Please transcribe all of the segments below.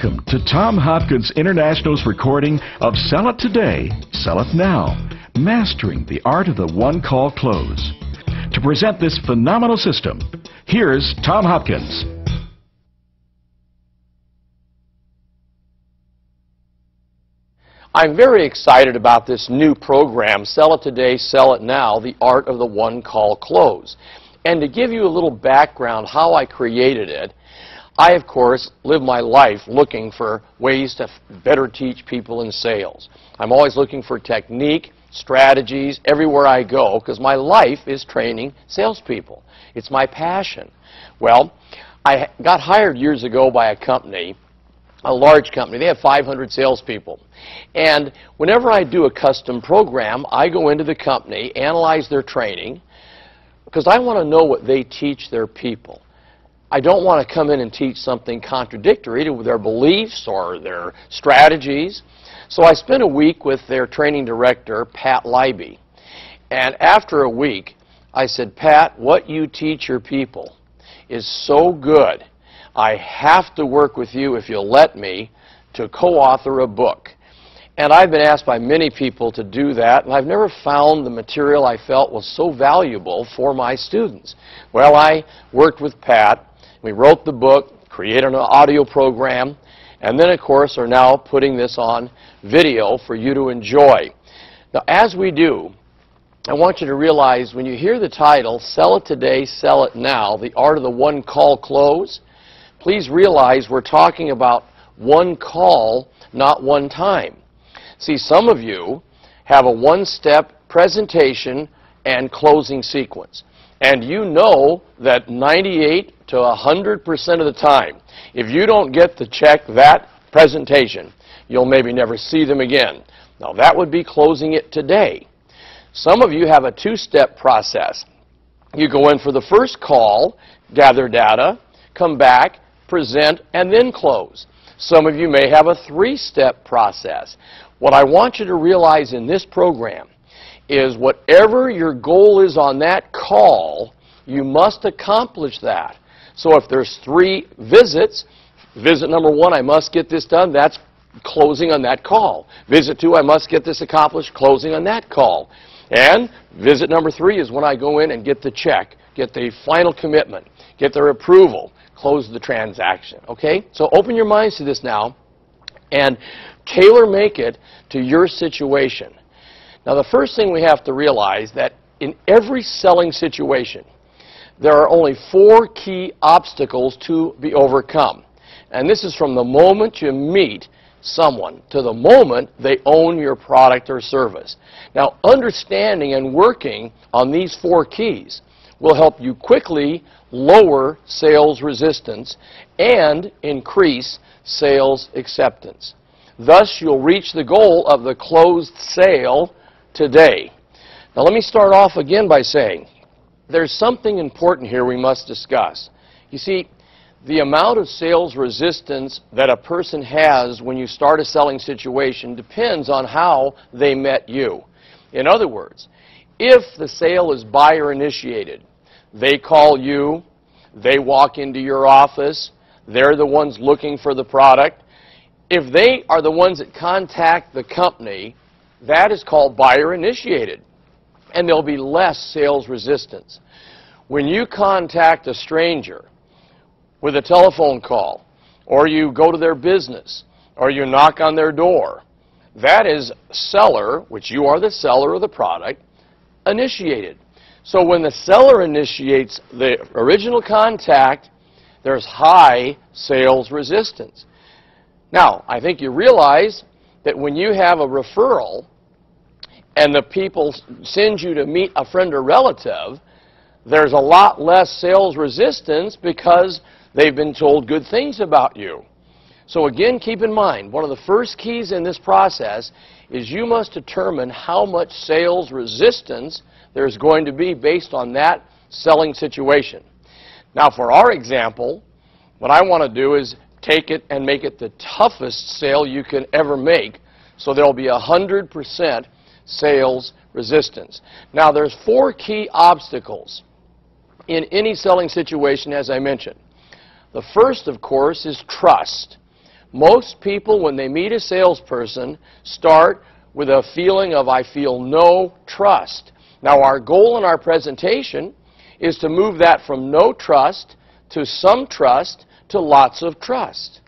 Welcome to Tom Hopkins International's recording of Sell It Today, Sell It Now, Mastering the Art of the One-Call Close. To present this phenomenal system, here's Tom Hopkins. I'm very excited about this new program, Sell It Today, Sell It Now, the Art of the One-Call Close. And to give you a little background how I created it, I, of course, live my life looking for ways to better teach people in sales. I'm always looking for technique, strategies, everywhere I go, because my life is training salespeople. It's my passion. Well, I got hired years ago by a company, a large company. They have 500 salespeople. And whenever I do a custom program, I go into the company, analyze their training, because I want to know what they teach their people. I don't want to come in and teach something contradictory to their beliefs or their strategies. So I spent a week with their training director, Pat Leiby. And after a week, I said, Pat, what you teach your people is so good. I have to work with you, if you'll let me, to co-author a book. And I've been asked by many people to do that, and I've never found the material I felt was so valuable for my students. Well, I worked with Pat. We wrote the book, created an audio program, and then, of course, are now putting this on video for you to enjoy. Now, as we do, I want you to realize when you hear the title, Sell It Today, Sell It Now, the Art of the One-Call Close, please realize we're talking about one call, not one time. See, some of you have a one-step presentation and closing sequence. And you know that 98 to 100% of the time, if you don't get to check that presentation, you'll maybe never see them again. Now, that would be closing it today. Some of you have a two-step process. You go in for the first call, gather data, come back, present, and then close. Some of you may have a three-step process. What I want you to realize in this program is whatever your goal is on that call, you must accomplish that. So if there's 3 visits, visit number 1, I must get this done, that's closing on that call. Visit 2, I must get this accomplished, closing on that call. And visit number 3 is when I go in and get the check, get the final commitment, get their approval, close the transaction. Okay? So open your minds to this now and tailor-make it to your situation. Now, the first thing we have to realize that in every selling situation, there are only 4 key obstacles to be overcome. And this is from the moment you meet someone to the moment they own your product or service. Now, understanding and working on these 4 keys will help you quickly lower sales resistance and increase sales acceptance. Thus, you'll reach the goal of the closed sale today. Now, let me start off again by saying there's something important here we must discuss. You see, the amount of sales resistance that a person has when you start a selling situation depends on how they met you. In other words, if the sale is buyer initiated, they call you, they walk into your office, they're the ones looking for the product. If they are the ones that contact the company, that is called buyer initiated, and there'll be less sales resistance. When you contact a stranger with a telephone call, or you go to their business, or you knock on their door, that is seller, which you are the seller of the product, initiated. So when the seller initiates the original contact, there's high sales resistance. Now, I think you realize that when you have a referral and the people send you to meet a friend or relative, there's a lot less sales resistance because they've been told good things about you. So again, keep in mind, one of the first keys in this process is you must determine how much sales resistance there's going to be based on that selling situation. Now, for our example, what I want to do is take it and make it the toughest sale you can ever make, so there'll be 100% sales resistance. Now, there's 4 key obstacles in any selling situation, as I mentioned. The first, of course, is trust. Most people, when they meet a salesperson, start with a feeling of, I feel no trust. Now, our goal in our presentation is to move that from no trust to some trust to lots of trust.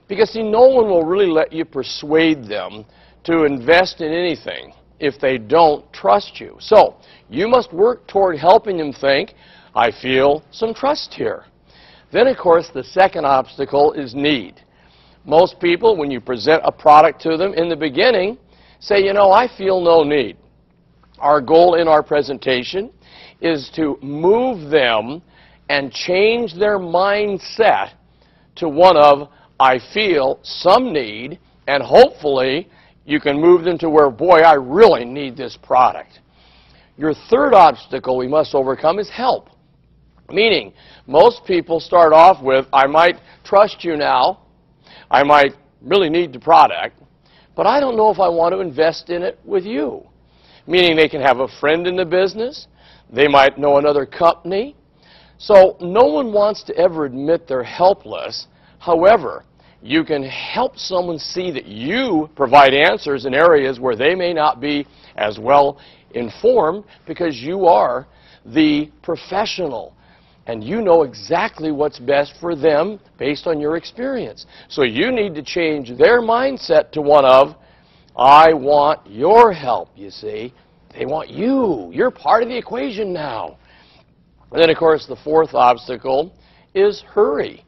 Because, see, no one will really let you persuade them to invest in anything if they don't trust you. So, you must work toward helping them think, I feel some trust here. Then, of course, the second obstacle is need. Most people, when you present a product to them in the beginning, say, you know, I feel no need. Our goal in our presentation is to move them and change their mindset to one of, I feel some need, and hopefully you can move them to where, boy, I really need this product. Your third obstacle we must overcome is help. Meaning, most people start off with, I might trust you now, I might really need the product, but I don't know if I want to invest in it with you. Meaning they can have a friend in the business, they might know another company. So no one wants to ever admit they're helpless. However, you can help someone see that you provide answers in areas where they may not be as well informed because you are the professional. And you know exactly what's best for them based on your experience. So you need to change their mindset to one of, I want your help, you see. They want you. You're part of the equation now. And then, of course, the fourth obstacle is hurry.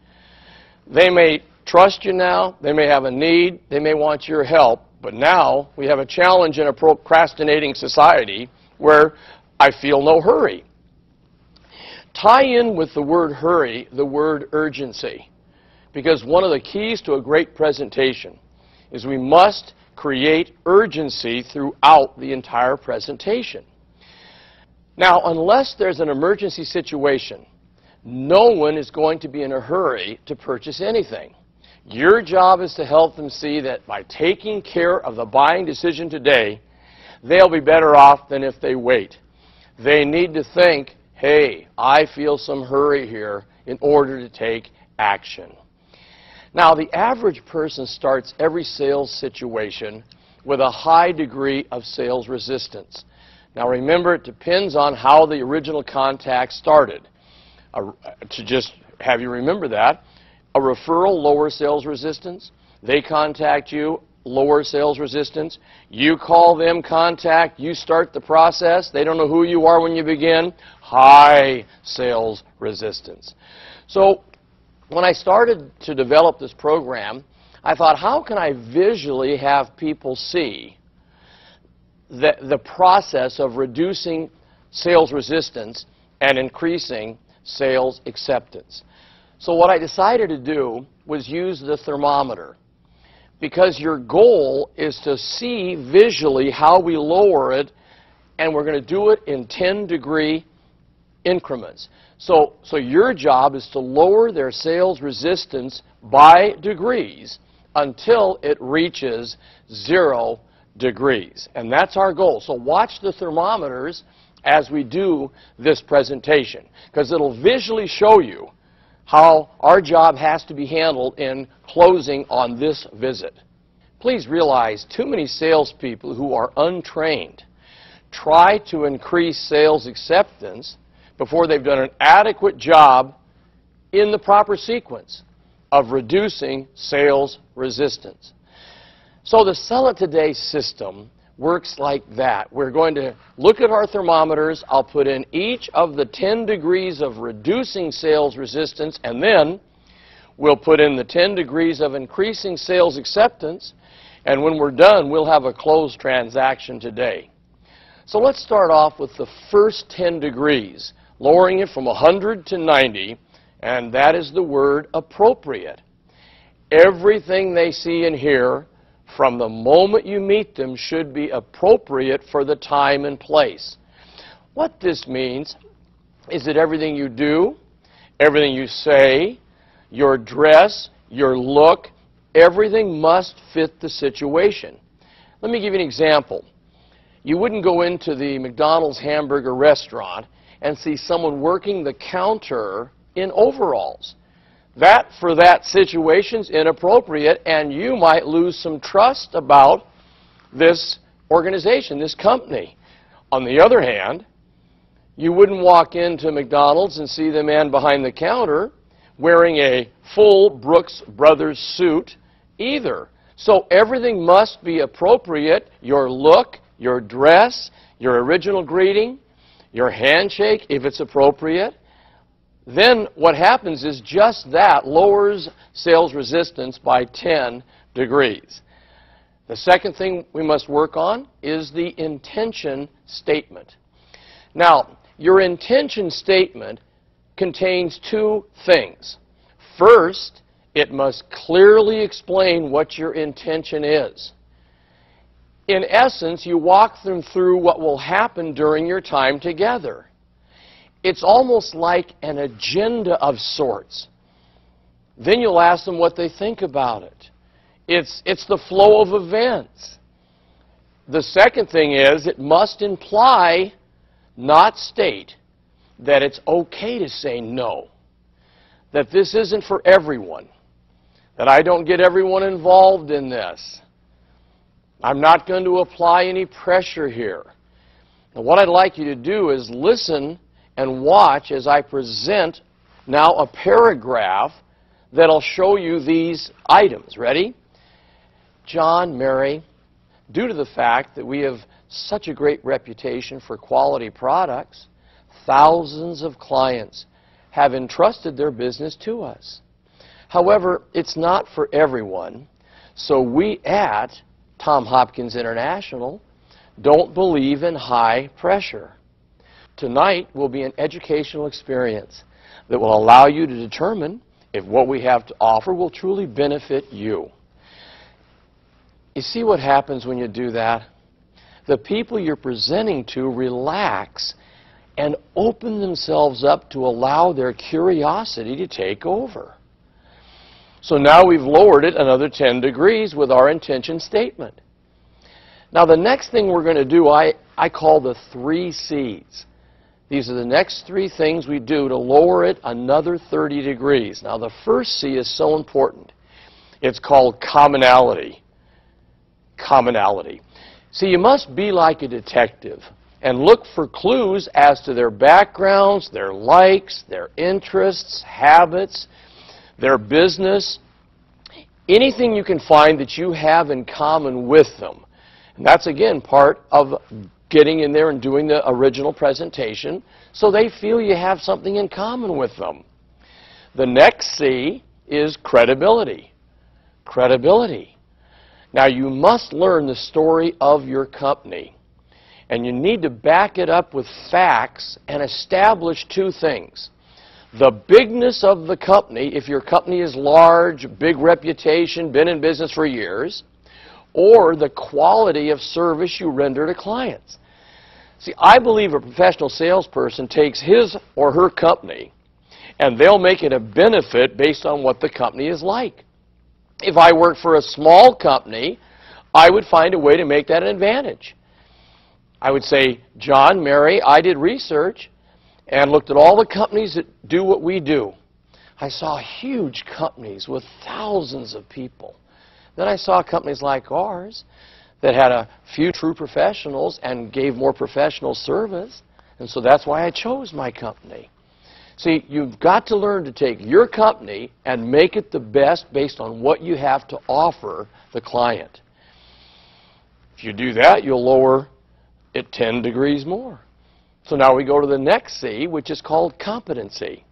They may trust you now. They may have a need. They may want your help. But now we have a challenge in a procrastinating society where I feel no hurry. Tie in with the word hurry the word urgency, because one of the keys to a great presentation is we must create urgency throughout the entire presentation. Now, unless there's an emergency situation, no one is going to be in a hurry to purchase anything. Your job is to help them see that by taking care of the buying decision today, they'll be better off than if they wait. They need to think, hey, I feel some hurry here in order to take action. Now, the average person starts every sales situation with a high degree of sales resistance. Now, remember, it depends on how the original contact started. To just have you remember that, a referral, lower sales resistance. They contact you, lower sales resistance. You call them, contact, you start the process. They don't know who you are when you begin. High sales resistance. So when I started to develop this program, I thought, how can I visually have people see the process of reducing sales resistance and increasing sales acceptance? So what I decided to do was use the thermometer, because your goal is to see visually how we lower it, and we're going to do it in 10-degree increments. So your job is to lower their sales resistance by degrees until it reaches 0 degrees. And that's our goal. So watch the thermometers as we do this presentation, because it'll visually show you how our job has to be handled in closing on this visit. Please realize too many salespeople who are untrained try to increase sales acceptance before they've done an adequate job in the proper sequence of reducing sales resistance. So the Sell It Today system works like that. We're going to look at our thermometers. I'll put in each of the 10 degrees of reducing sales resistance, and then we'll put in the 10 degrees of increasing sales acceptance, and when we're done, we'll have a closed transaction today. So let's start off with the first 10 degrees, lowering it from 100 to 90, and that is the word appropriate. Everything they see and hear from the moment you meet them should be appropriate for the time and place. What this means is that everything you do, everything you say, your dress, your look, everything must fit the situation. Let me give you an example. You wouldn't go into the McDonald's hamburger restaurant and see someone working the counter in overalls. That, for that situation's inappropriate, and you might lose some trust about this organization, this company. On the other hand, you wouldn't walk into McDonald's and see the man behind the counter wearing a full Brooks Brothers suit either. So everything must be appropriate. Your look, your dress, your original greeting, your handshake, if it's appropriate. Then what happens is just that lowers sales resistance by 10 degrees. The second thing we must work on is the intention statement. Now, your intention statement contains two things. First, it must clearly explain what your intention is. In essence, you walk them through what will happen during your time together. It's almost like an agenda of sorts. Then you'll ask them what they think about it. It's the flow of events. The second thing is it must imply, not state, that it's okay to say no. That this isn't for everyone. That I don't get everyone involved in this. I'm not going to apply any pressure here. Now, what I'd like you to do is listen and watch as I present now a paragraph that'll show you these items. Ready? John, Mary, due to the fact that we have such a great reputation for quality products, thousands of clients have entrusted their business to us. However, it's not for everyone, so we at Tom Hopkins International don't believe in high pressure. Tonight will be an educational experience that will allow you to determine if what we have to offer will truly benefit you. You see what happens when you do that? The people you're presenting to relax and open themselves up to allow their curiosity to take over. So now we've lowered it another 10 degrees with our intention statement. Now the next thing we're going to do, I call the 3 C's. These are the next 3 things we do to lower it another 30 degrees. Now the first C is so important. It's called commonality. Commonality. See, you must be like a detective and look for clues as to their backgrounds, their likes, their interests, habits, their business, anything you can find that you have in common with them. And that's, again, part of getting in there and doing the original presentation so they feel you have something in common with them. The next C is credibility. Credibility. Now, you must learn the story of your company, and you need to back it up with facts and establish 2 things. The bigness of the company, if your company is large, big reputation, been in business for years, or the quality of service you render to clients. See, I believe a professional salesperson takes his or her company and they'll make it a benefit based on what the company is like. If I worked for a small company, I would find a way to make that an advantage. I would say, John, Mary, I did research and looked at all the companies that do what we do. I saw huge companies with thousands of people. Then I saw companies like ours that had a few true professionals and gave more professional service, and so that's why I chose my company. See, you've got to learn to take your company and make it the best based on what you have to offer the client. If you do that, you'll lower it 10 degrees more. So now we go to the next C, which is called competency.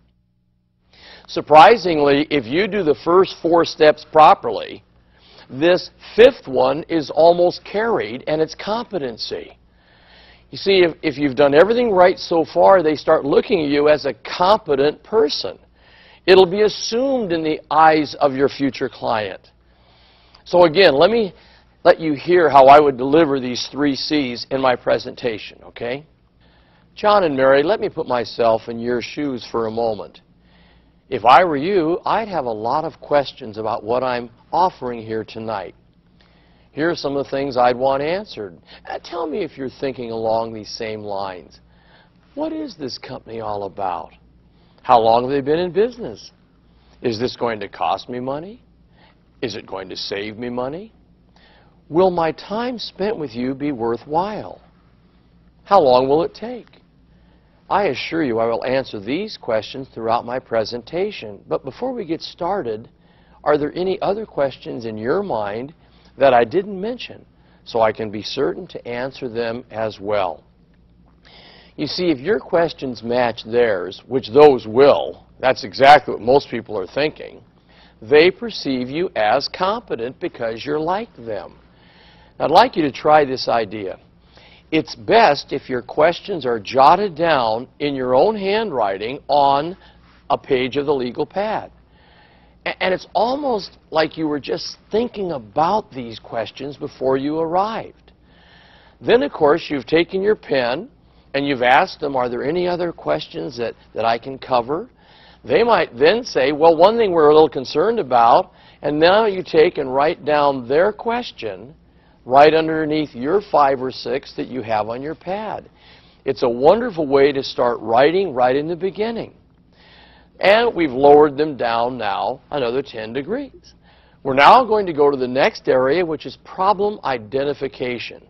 Surprisingly, if you do the first 4 steps properly, this 5th one is almost carried, and it's competency. You see, if you've done everything right so far, they start looking at you as a competent person. It'll be assumed in the eyes of your future client. So again, let me let you hear how I would deliver these 3 C's in my presentation, okay? John and Mary, let me put myself in your shoes for a moment. If I were you, I'd have a lot of questions about what I'm offering here tonight. Here are some of the things I'd want answered. Tell me if you're thinking along these same lines. What is this company all about? How long have they been in business? Is this going to cost me money? Is it going to save me money? Will my time spent with you be worthwhile? How long will it take? I assure you I will answer these questions throughout my presentation. But before we get started, are there any other questions in your mind that I didn't mention so I can be certain to answer them as well? You see, if your questions match theirs, which those will, that's exactly what most people are thinking, they perceive you as competent because you're like them. I'd like you to try this idea. It's best if your questions are jotted down in your own handwriting on a page of the legal pad. And it's almost like you were just thinking about these questions before you arrived. Then, of course, you've taken your pen and you've asked them, are there any other questions that I can cover? They might then say, well, one thing we're a little concerned about, and now you take and write down their question right underneath your 5 or 6 that you have on your pad. It's a wonderful way to start writing right in the beginning. And we've lowered them down now another 10 degrees. We're now going to go to the next area, which is problem identification.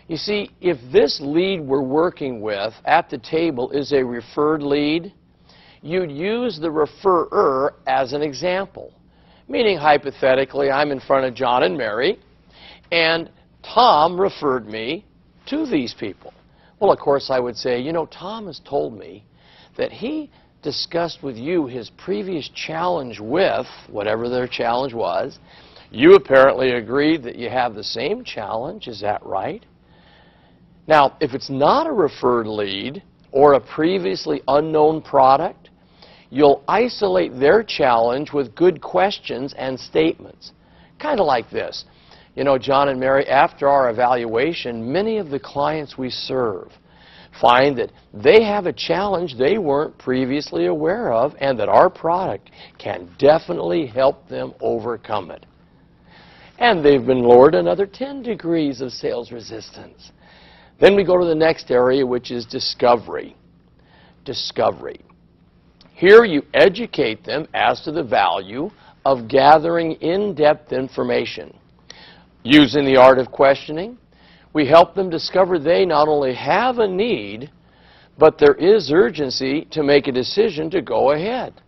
You see, if this lead we're working with at the table is a referred lead, you'd use the referrer as an example. Meaning, hypothetically, I'm in front of John and Mary, and Tom referred me to these people. Well, of course, I would say, you know, Tom has told me that he discussed with you his previous challenge with, whatever their challenge was. You apparently agreed that you have the same challenge. Is that right? Now, if it's not a referred lead or a previously unknown product, you'll isolate their challenge with good questions and statements. Kind of like this. You know, John and Mary, after our evaluation, many of the clients we serve find that they have a challenge they weren't previously aware of and that our product can definitely help them overcome it. And they've been lowered another 10 degrees of sales resistance. Then we go to the next area, which is discovery. Discovery. Here you educate them as to the value of gathering in-depth information. Using the art of questioning, we help them discover they not only have a need, but there is urgency to make a decision to go ahead.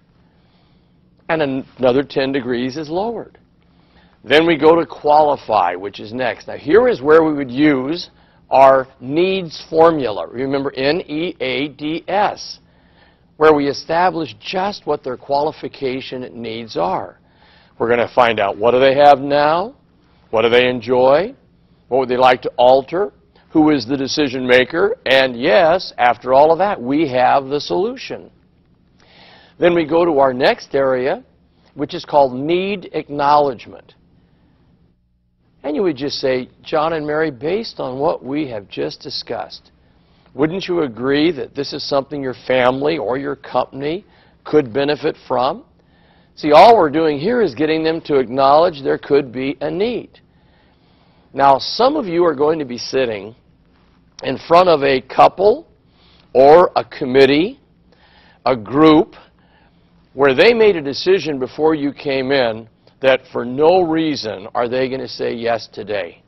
And another 10 degrees is lowered. Then we go to qualify, which is next. Now here is where we would use our needs formula. Remember, N-E-A-D-S, where we establish just what their qualification needs are. We're going to find out, what do they have now? What do they enjoy? What would they like to alter? Who is the decision maker? And yes, after all of that, we have the solution. Then we go to our next area, which is called need acknowledgement. And you would just say, John and Mary, based on what we have just discussed, wouldn't you agree that this is something your family or your company could benefit from? See, all we're doing here is getting them to acknowledge there could be a need. Now, some of you are going to be sitting in front of a couple or a committee, a group, where they made a decision before you came in that for no reason are they going to say yes today.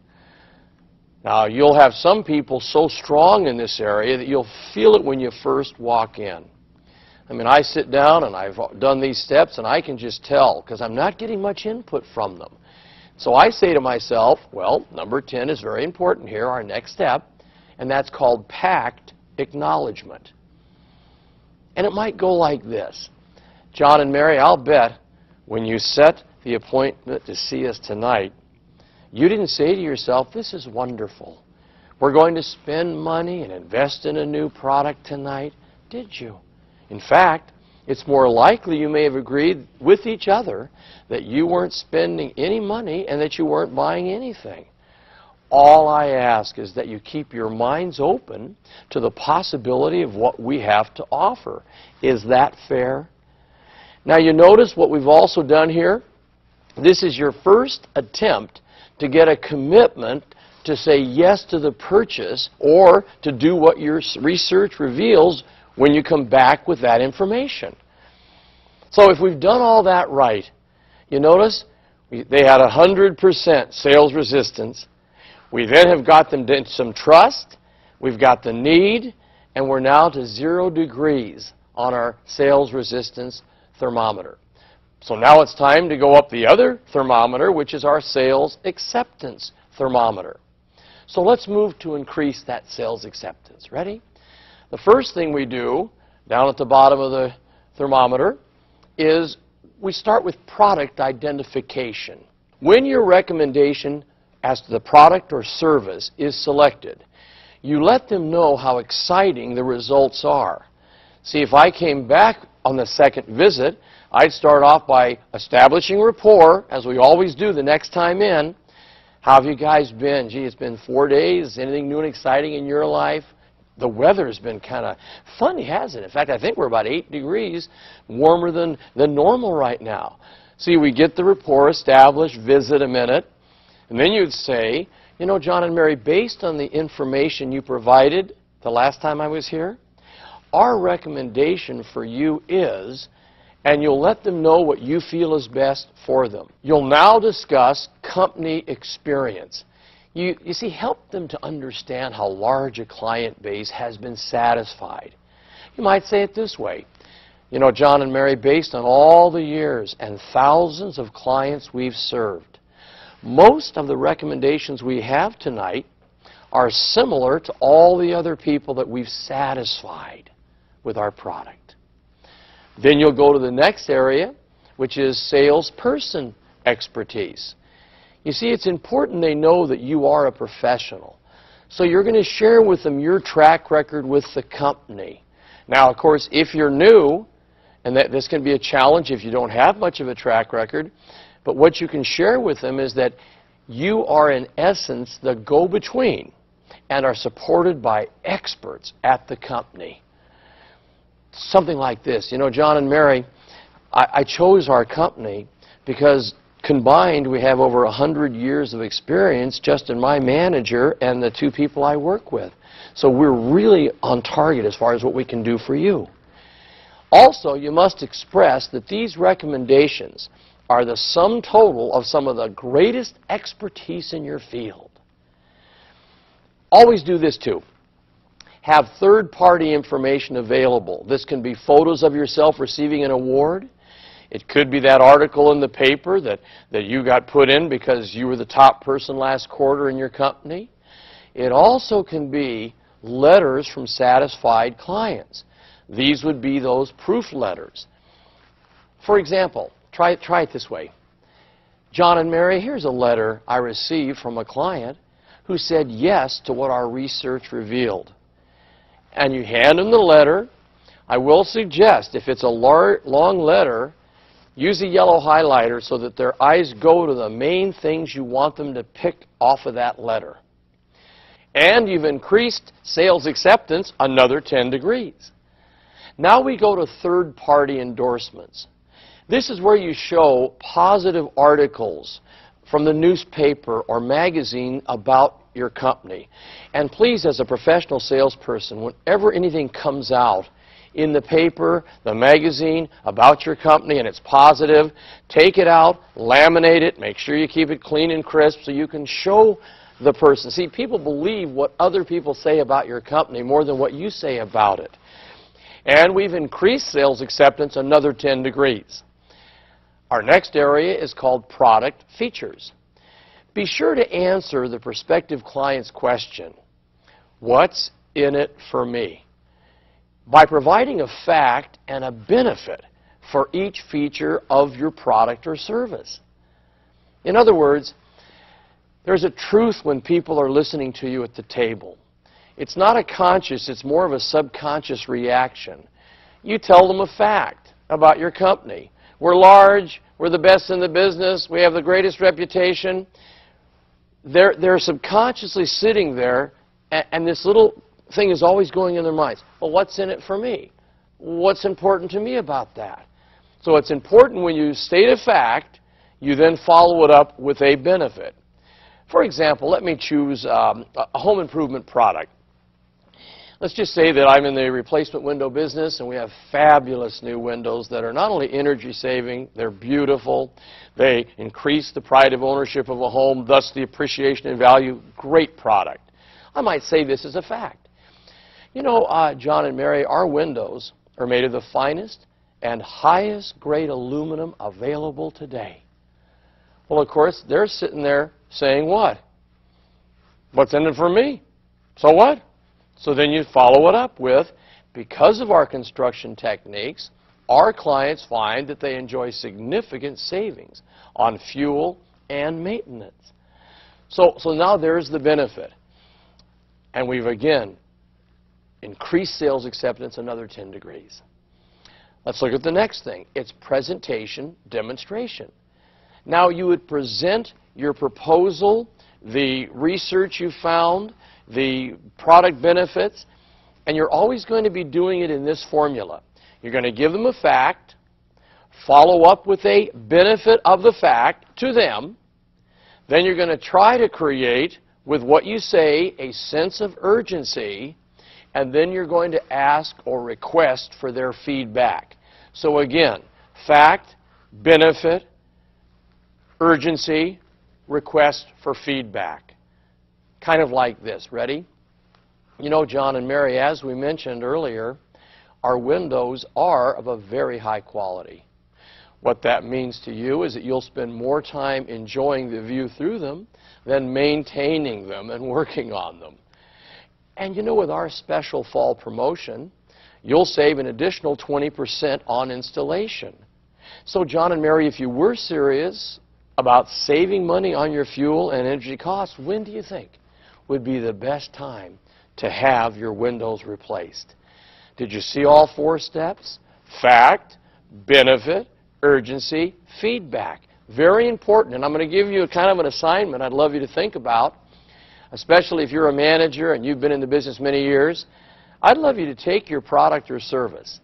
Now, you'll have some people so strong in this area that you'll feel it when you first walk in. I mean, I sit down and I've done these steps and I can just tell because I'm not getting much input from them. So I say to myself, well, number 10 is very important here, our next step, and that's called pact acknowledgement. And it might go like this. John and Mary, I'll bet when you set the appointment to see us tonight, you didn't say to yourself, this is wonderful. We're going to spend money and invest in a new product tonight, did you? In fact, it's more likely you may have agreed with each other that you weren't spending any money and that you weren't buying anything. All I ask is that you keep your minds open to the possibility of what we have to offer. Is that fair? Now you notice what we've also done here? This is your first attempt to get a commitment to say yes to the purchase or to do what your research reveals when you come back with that information. So if we've done all that right, you notice they had 100% sales resistance. We then have got them to some trust. We've got the need, and we're now to 0 degrees on our sales resistance thermometer. So now it's time to go up the other thermometer, which is our sales acceptance thermometer. So let's move to increase that sales acceptance. Ready? The first thing we do down at the bottom of the thermometer is we start with product identification. When your recommendation as to the product or service is selected, you let them know how exciting the results are. See, if I came back on the second visit, I'd start off by establishing rapport, as we always do the next time in. How have you guys been? Gee, it's been 4 days. Anything new and exciting in your life? The weather's been kind of funny, hasn't it? In fact, I think we're about 8 degrees warmer than normal right now. See, we get the rapport established, visit a minute, and then you'd say, you know, John and Mary, based on the information you provided the last time I was here, our recommendation for you is, and you'll let them know what you feel is best for them. You'll now discuss company experience. You see, help them to understand how large a client base has been satisfied. You might say it this way. You know, John and Mary, based on all the years and thousands of clients we've served, most of the recommendations we have tonight are similar to all the other people that we've satisfied with our product. Then you'll go to the next area, which is salesperson expertise. You see, it's important they know that you are a professional. So you're going to share with them your track record with the company. Now, of course, if you're new, and this can be a challenge if you don't have much of a track record, but what you can share with them is that you are, in essence, the go-between and are supported by experts at the company. Something like this. You know, John and Mary, I chose our company because combined we have over 100 years of experience just in my manager and the 2 people I work with. So we're really on target as far as what we can do for you. Also, you must express that these recommendations are the sum total of some of the greatest expertise in your field. Always do this too. Have third-party information available. This can be photos of yourself receiving an award. It could be that article in the paper that you got put in because you were the top person last quarter in your company. It also can be letters from satisfied clients. These would be those proof letters. For example, try it this way. John and Mary, here's a letter I received from a client who said yes to what our research revealed. And you hand them the letter. I will suggest, if it's a long letter, use a yellow highlighter so that their eyes go to the main things you want them to pick off of that letter. And you've increased sales acceptance another 10 degrees. Now we go to third-party endorsements. This is where you show positive articles from the newspaper or magazine about your company. And please, as a professional salesperson, whenever anything comes out in the paper, the magazine, about your company and it's positive, take it out, laminate it, make sure you keep it clean and crisp so you can show the person. See, people believe what other people say about your company more than what you say about it. And we've increased sales acceptance another 10 degrees. Our next area is called product features. Be sure to answer the prospective client's question, what's in it for me? By providing a fact and a benefit for each feature of your product or service. In other words, there's a truth when people are listening to you at the table. It's not a conscious, it's more of a subconscious reaction. You tell them a fact about your company. We're large, we're the best in the business, we have the greatest reputation. They're subconsciously sitting there, and this little thing is always going in their minds. Well, what's in it for me? What's important to me about that? So it's important when you state a fact, you then follow it up with a benefit. For example, let me choose a home improvement product. Let's just say that I'm in the replacement window business and we have fabulous new windows that are not only energy saving, they're beautiful, they increase the pride of ownership of a home, thus the appreciation and value. Great product. I might say this as a fact. You know, John and Mary, our windows are made of the finest and highest grade aluminum available today. Well, of course, they're sitting there saying what? What's in it for me? So what? So then you follow it up with, because of our construction techniques, our clients find that they enjoy significant savings on fuel and maintenance. So now there's the benefit. And we've, again, increased sales acceptance another 10 degrees. Let's look at the next thing. It's presentation demonstration. Now you would present your proposal, the research you found, the product benefits, and you're always going to be doing it in this formula. You're going to give them a fact, follow up with a benefit of the fact to them, then you're going to try to create, with what you say, a sense of urgency, and then you're going to ask or request for their feedback. So again, fact, benefit, urgency, request for feedback. Kind of like this. Ready? You know, John and Mary, as we mentioned earlier, our windows are of a very high quality. What that means to you is that you'll spend more time enjoying the view through them than maintaining them and working on them. And you know, with our special fall promotion, you'll save an additional 20% on installation. So John and Mary, if you were serious about saving money on your fuel and energy costs, when do you think would be the best time to have your windows replaced? Did you see all 4 steps? Fact, benefit, urgency, feedback. Very important, and I'm going to give you a kind of an assignment I'd love you to think about, especially if you're a manager and you've been in the business many years. I'd love you to take your product or service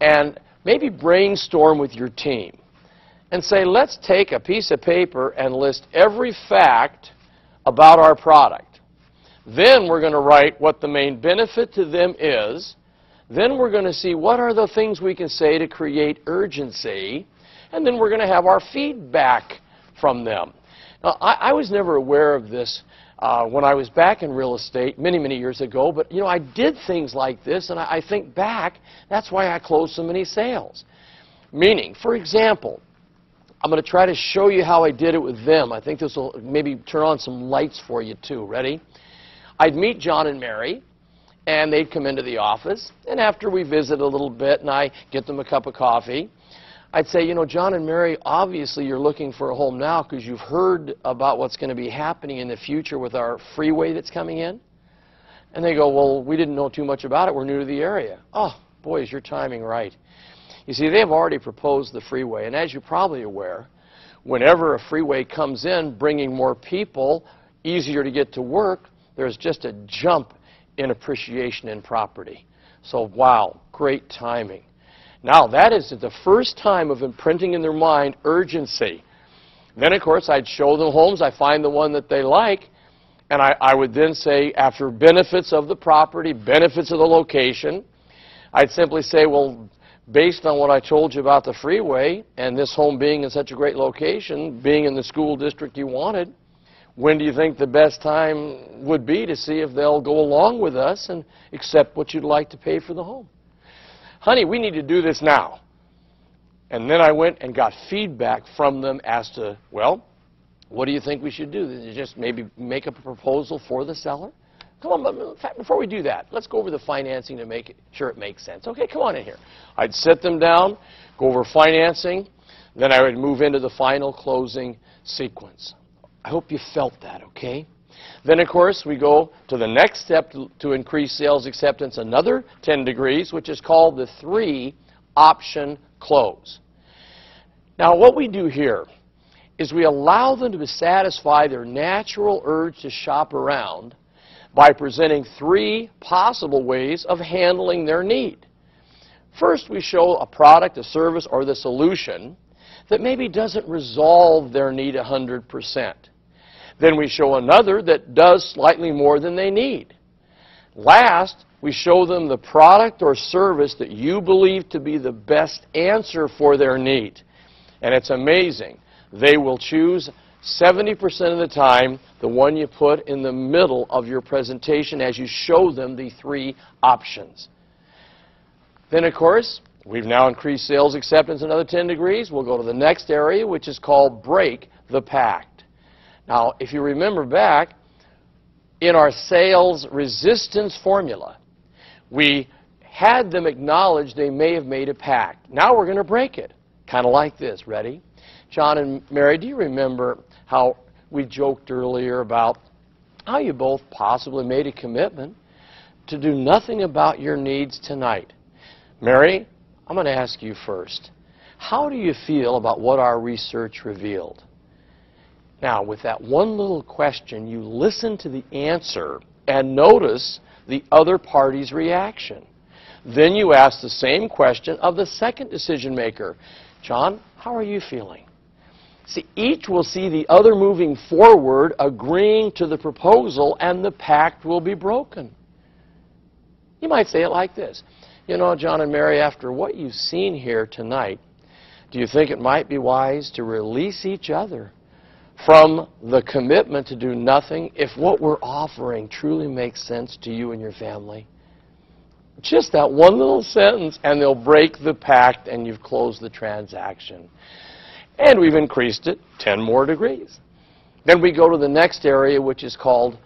and maybe brainstorm with your team and say, let's take a piece of paper and list every fact about our product. Then we're going to write what the main benefit to them is. Then we're going to see what are the things we can say to create urgency. And then we're going to have our feedback from them. Now, I was never aware of this when I was back in real estate many, many years ago. But, you know, I did things like this, and I think back, that's why I closed so many sales. Meaning, for example, I'm going to try to show you how I did it with them. I think this will maybe turn on some lights for you, too. Ready? I'd meet John and Mary, and they'd come into the office. And after we visit a little bit and I get them a cup of coffee, I'd say, you know, John and Mary, obviously you're looking for a home now because you've heard about what's going to be happening in the future with our freeway that's coming in. And they go, well, we didn't know too much about it. We're new to the area. Oh, boy, is your timing right. You see, they've already proposed the freeway. And as you're probably aware, whenever a freeway comes in, bringing more people, easier to get to work, there's just a jump in appreciation in property. So, wow, great timing. Now, that is the first time of imprinting in their mind urgency. Then, of course, I'd show them homes. I find the one that they like. And I would then say, after benefits of the property, benefits of the location, I'd simply say, well, based on what I told you about the freeway and this home being in such a great location, being in the school district you wanted, when do you think the best time would be to see if they'll go along with us and accept what you'd like to pay for the home? Honey, we need to do this now. And then I went and got feedback from them as to, well, what do you think we should do? Just maybe make up a proposal for the seller? Come on, but in fact, before we do that, let's go over the financing to make sure it makes sense. Okay, come on in here. I'd sit them down, go over financing, then I would move into the final closing sequence. I hope you felt that, okay? Then, of course, we go to the next step to increase sales acceptance another 10 degrees, which is called the 3-option close. Now, what we do here is we allow them to satisfy their natural urge to shop around by presenting 3 possible ways of handling their need. First, we show a product, a service, or the solution that maybe doesn't resolve their need 100%. Then we show another that does slightly more than they need. Last, We show them the product or service that you believe to be the best answer for their need. And it's amazing. They will choose 70% of the time the one you put in the middle of your presentation as you show them the three options. Then, of course, we've now increased sales acceptance another 10 degrees. We'll go to the next area, which is called break the pact. Now, if you remember back, in our sales resistance formula, we had them acknowledge they may have made a pact. Now we're going to break it. Kind of like this. Ready? John and Mary, do you remember how we joked earlier about how you both possibly made a commitment to do nothing about your needs tonight? Mary, I'm going to ask you first. How do you feel about what our research revealed? Now, with that one little question, you listen to the answer and notice the other party's reaction. Then you ask the same question of the second decision maker. John, how are you feeling? See, each will see the other moving forward, agreeing to the proposal, and the pact will be broken. You might say it like this. You know, John and Mary, after what you've seen here tonight, do you think it might be wise to release each other from the commitment to do nothing if what we're offering truly makes sense to you and your family? Just that one little sentence, and they'll break the pact, and you've closed the transaction. And we've increased it 10 more degrees. Then we go to the next area, which is called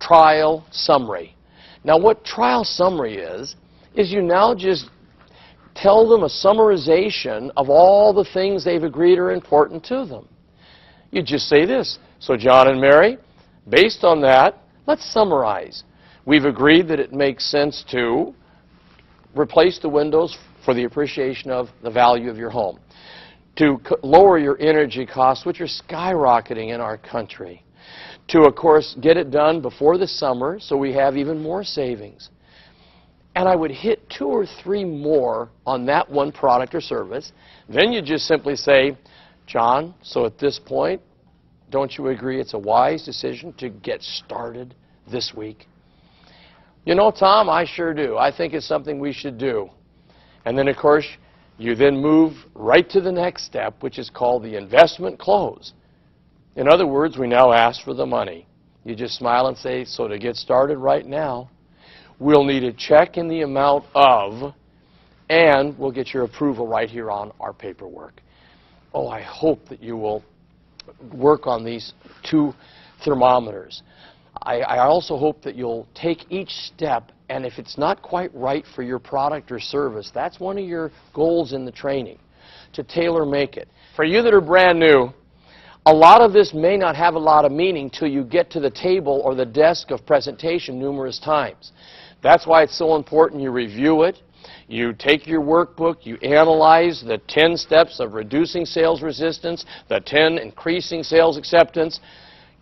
trial summary. Now, what trial summary is you now just tell them a summarization of all the things they've agreed are important to them. You just say this. So, John and Mary, based on that, let's summarize. We've agreed that it makes sense to replace the windows for the appreciation of the value of your home, to lower your energy costs, which are skyrocketing in our country, to, of course, get it done before the summer so we have even more savings. And I would hit 2 or 3 more on that one product or service. Then you just simply say, John, so at this point, don't you agree it's a wise decision to get started this week? You know, Tom, I sure do. I think it's something we should do. And then, of course, you then move right to the next step, which is called the investment close. In other words, we now ask for the money. You just smile and say, so to get started right now, we'll need a check in the amount of, and we'll get your approval right here on our paperwork. Oh, I hope that you will work on these 2 thermometers. I also hope that you'll take each step, and if it's not quite right for your product or service, that's one of your goals in the training, to tailor-make it. For you that are brand new, a lot of this may not have a lot of meaning till you get to the table or the desk of presentation numerous times. That's why it's so important you review it. You take your workbook, you analyze the 10 steps of reducing sales resistance, the 10 increasing sales acceptance.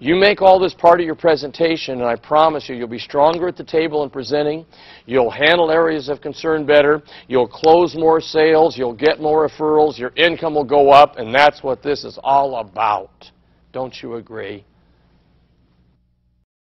You make all this part of your presentation, and I promise you, you'll be stronger at the table in presenting. You'll handle areas of concern better. You'll close more sales. You'll get more referrals. Your income will go up, and that's what this is all about. Don't you agree?